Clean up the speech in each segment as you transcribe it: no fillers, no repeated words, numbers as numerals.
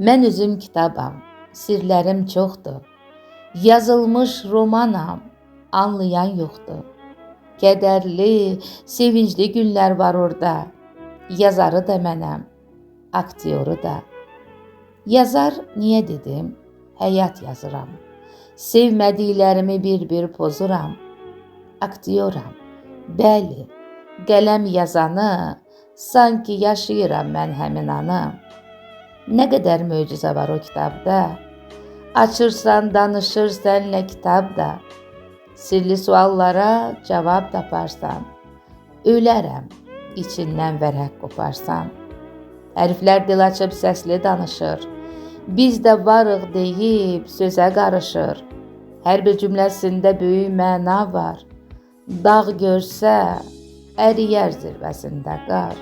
Mən özüm kitabam, sirlərim çoxdur. Yazılmış romanam, anlayan yoxdur. Kədərli, sevincli günlər var orada. Yazarı da mənəm, aktyoru da. Yazar niyə dedim? Həyat yazıram. Sevmədiklərimi bir-bir pozuram. Aktyoram, bəli, qələm yazanı, sanki yaşayıram mən həmin anı. Nə qədər möcüzə var o kitabda. Açırsan, danışır sənlə kitabda. Sirli suallara cavab taparsan. Ölərəm, içindən vərəq qoparsan. Hərflər dil açıb səsli danışır. Biz də varıq deyib sözə qarışır. Hər bir cümləsində böyük məna var. Dağ görsə, əriyər zirvəsində qar.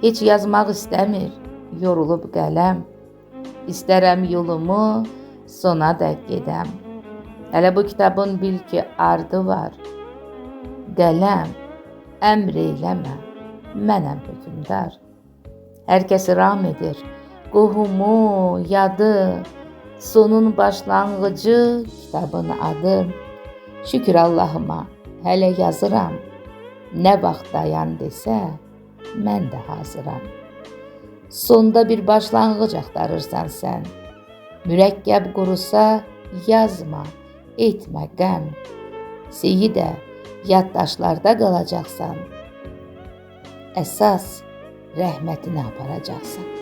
Heç yazmaq istəmir, yorulub qələm. İstərəm yolumu sona dək gedəm. Hələ bu kitabın bil ki ardı var. Qələm, əmr eyləmə, mənəm hökümdar. Hər kəsi ram edir, qohumu, yadı, sonun başlanğıcı kitabın adı. Şükür Allahıma, hələ yazıram. Nə vaxt dayan desə, mən də hazıram. Sonda bir başlanğıc axtarırsan sən. Mürəkkəb qurusa yazma, etmə qəm. Seyi də yaddaşlarda qalacaqsan. Əsas rəhmətini aparacaqsan.